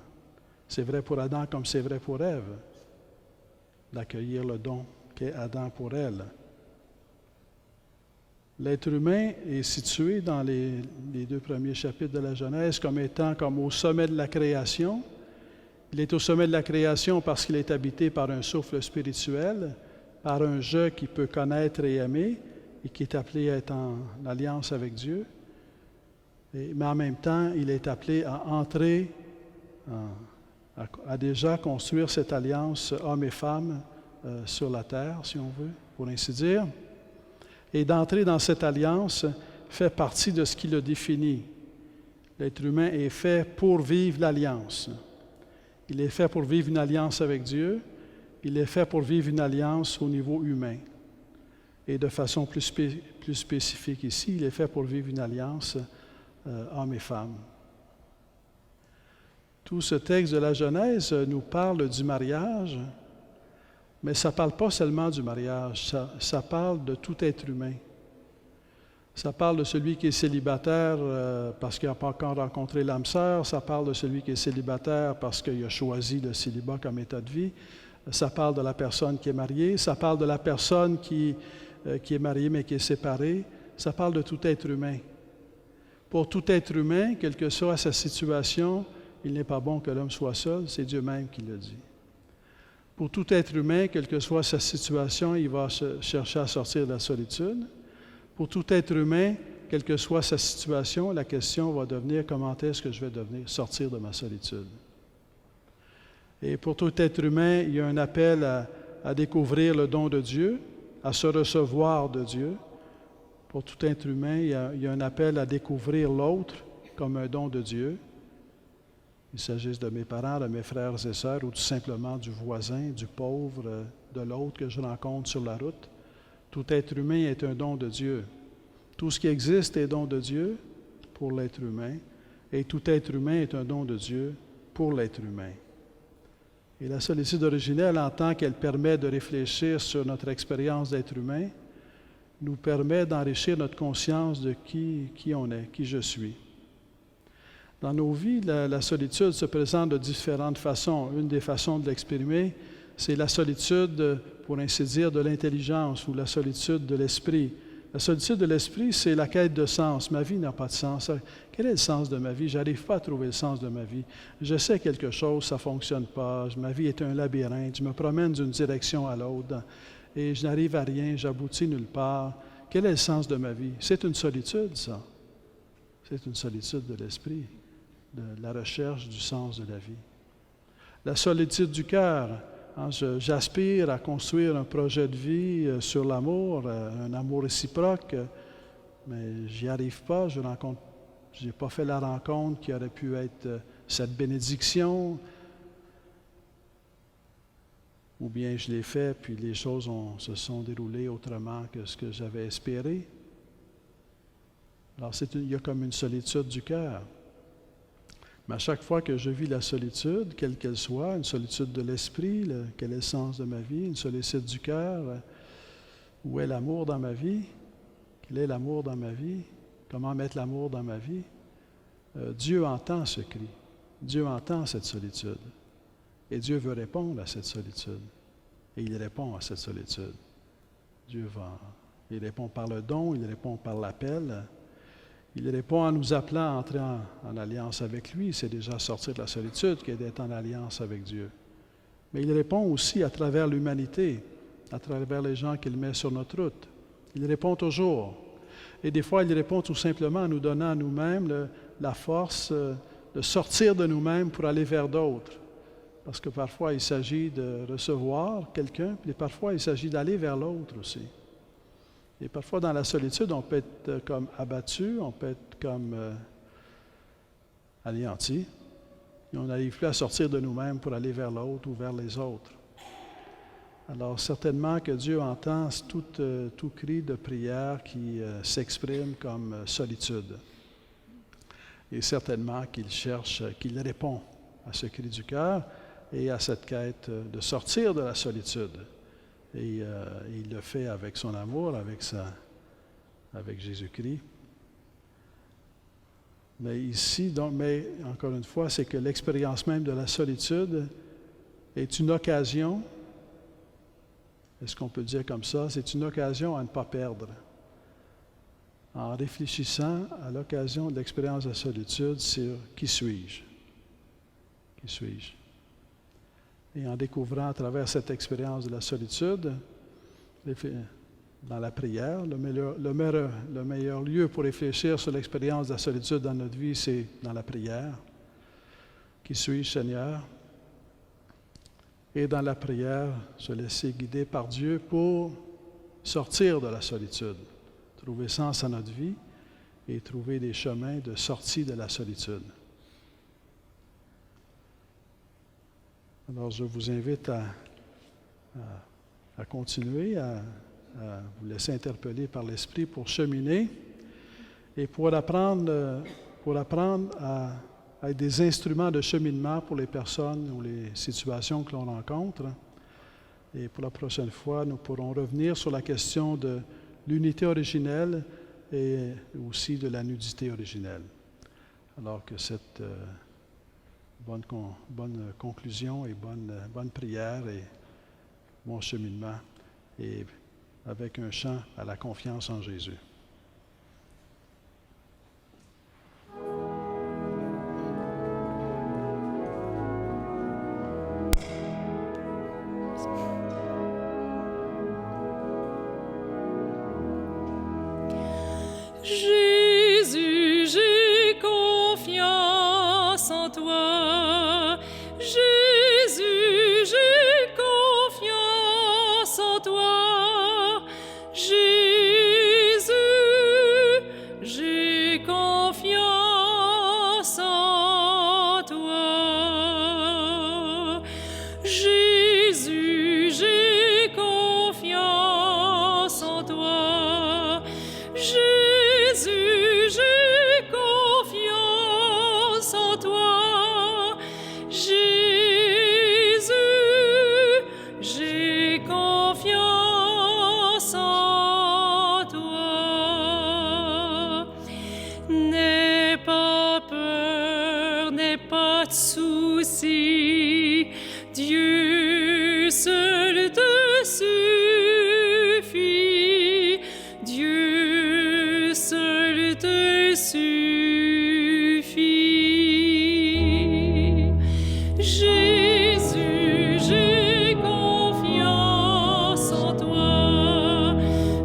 C'est vrai pour Adam comme c'est vrai pour Ève, d'accueillir le don qu'est Adam pour elle. L'être humain est situé dans les 2 premiers chapitres de la Genèse comme étant comme au sommet de la création. Il est au sommet de la création parce qu'il est habité par un souffle spirituel, par un je qui peut connaître et aimer et qui est appelé à être en alliance avec Dieu. Mais en même temps, il est appelé à entrer, à déjà construire cette alliance homme et femme sur la terre, si on veut, pour ainsi dire. Et d'entrer dans cette alliance fait partie de ce qui le définit. L'être humain est fait pour vivre l'alliance. Il est fait pour vivre une alliance avec Dieu. Il est fait pour vivre une alliance au niveau humain. Et de façon plus spécifique ici, il est fait pour vivre une alliance homme et femme. Tout ce texte de la Genèse nous parle du mariage, mais ça ne parle pas seulement du mariage, ça parle de tout être humain. Ça parle de celui qui est célibataire parce qu'il n'a pas encore rencontré l'âme sœur, ça parle de celui qui est célibataire parce qu'il a choisi le célibat comme état de vie, ça parle de la personne qui est mariée, ça parle de la personne qui est mariée mais qui est séparée, ça parle de tout être humain. Pour tout être humain, quelle que soit sa situation, il n'est pas bon que l'homme soit seul, c'est Dieu même qui le dit. Pour tout être humain, quelle que soit sa situation, il va chercher à sortir de la solitude. Pour tout être humain, quelle que soit sa situation, la question va devenir comment est-ce que je vais sortir de ma solitude. Et pour tout être humain, il y a un appel à découvrir le don de Dieu, à se recevoir de Dieu. Pour tout être humain, il y a un appel à découvrir l'autre comme un don de Dieu. Il s'agisse de mes parents, de mes frères et sœurs, ou tout simplement du voisin, du pauvre, de l'autre que je rencontre sur la route. Tout être humain est un don de Dieu. Tout ce qui existe est don de Dieu pour l'être humain, et tout être humain est un don de Dieu pour l'être humain. Et la solitude originelle, en tant qu'elle permet de réfléchir sur notre expérience d'être humain, nous permet d'enrichir notre conscience de qui on est, qui je suis. Dans nos vies, la solitude se présente de différentes façons. Une des façons de l'exprimer, c'est la solitude, pour ainsi dire, de l'intelligence ou la solitude de l'esprit. La solitude de l'esprit, c'est la quête de sens. Ma vie n'a pas de sens. Quel est le sens de ma vie? Je n'arrive pas à trouver le sens de ma vie. Je sais quelque chose, ça ne fonctionne pas. Ma vie est un labyrinthe. Je me promène d'une direction à l'autre et je n'arrive à rien, j'aboutis nulle part. Quel est le sens de ma vie? C'est une solitude, ça. C'est une solitude de l'esprit, de la recherche du sens de la vie. La solitude du cœur. J'aspire à construire un projet de vie sur l'amour, un amour réciproque, mais j'y arrive pas. Je n'ai pas fait la rencontre qui aurait pu être cette bénédiction, ou bien je l'ai fait, puis les choses se sont déroulées autrement que ce que j'avais espéré. Alors il y a comme une solitude du cœur. Mais à chaque fois que je vis la solitude, quelle qu'elle soit, une solitude de l'esprit, quel est le sens de ma vie, une solitude du cœur, où est l'amour dans ma vie, quel est l'amour dans ma vie, comment mettre l'amour dans ma vie, Dieu entend ce cri, Dieu entend cette solitude, et Dieu veut répondre à cette solitude, et il répond à cette solitude. Il répond par le don, il répond par l'appel. Il répond en nous appelant à entrer en alliance avec lui. C'est déjà sortir de la solitude qui est d'être en alliance avec Dieu. Mais il répond aussi à travers l'humanité, à travers les gens qu'il met sur notre route. Il répond toujours. Et des fois, il répond tout simplement en nous donnant à nous-mêmes la force de sortir de nous-mêmes pour aller vers d'autres. Parce que parfois, il s'agit de recevoir quelqu'un, puis parfois, il s'agit d'aller vers l'autre aussi. Et parfois, dans la solitude, on peut être comme abattu, on peut être comme anéanti. Et on n'arrive plus à sortir de nous-mêmes pour aller vers l'autre ou vers les autres. Alors, certainement que Dieu entend tout cri de prière qui s'exprime comme solitude. Et certainement qu'il cherche, qu'il répond à ce cri du cœur et à cette quête de sortir de la solitude. Et il le fait avec son amour, avec Jésus-Christ. Mais ici, mais encore une fois, c'est que l'expérience même de la solitude est une occasion. Est-ce qu'on peut dire comme ça? C'est une occasion à ne pas perdre. En réfléchissant à l'occasion de l'expérience de la solitude sur qui suis-je? Qui suis-je? Et en découvrant à travers cette expérience de la solitude, dans la prière, le meilleur lieu pour réfléchir sur l'expérience de la solitude dans notre vie, c'est dans la prière. Qui suis-je, Seigneur? Et dans la prière, se laisser guider par Dieu pour sortir de la solitude, trouver sens à notre vie et trouver des chemins de sortie de la solitude. Alors, je vous invite à continuer, à vous laisser interpeller par l'Esprit pour cheminer et pour apprendre à être des instruments de cheminement pour les personnes ou les situations que l'on rencontre. Et pour la prochaine fois, nous pourrons revenir sur la question de l'unité originelle et aussi de la nudité originelle. Alors que cette bonne conclusion et bonne prière et bon cheminement et avec un chant à la confiance en Jésus. Jésus, j'ai confiance en toi. Jésus, j'ai confiance en toi. Jésus, j'ai confiance en toi. Jésus, j'ai confiance en toi. Jésus, j'ai confiance en toi. Jésus, j'ai confiance en toi. N'aie pas peur, n'aie pas de soucis. Dieu seul te suffit. Dieu seul te suffit. Jésus, j'ai confiance en toi.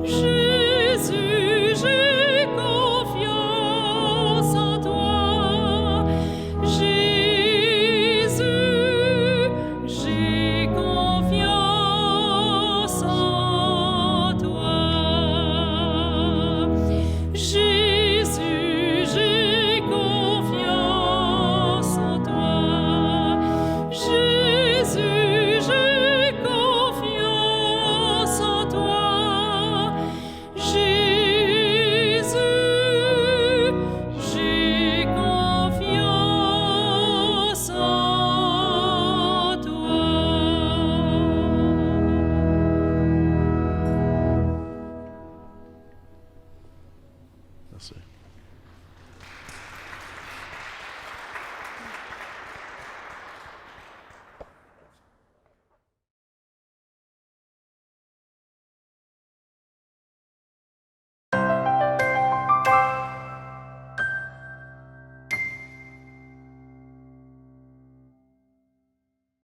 Jésus, j'ai confiance en toi. Jésus, j'ai confiance en toi. Jésus, j'ai confiance en toi. Jésus, j'ai confiance en toi. Jésus, j'ai confiance en toi. Merci.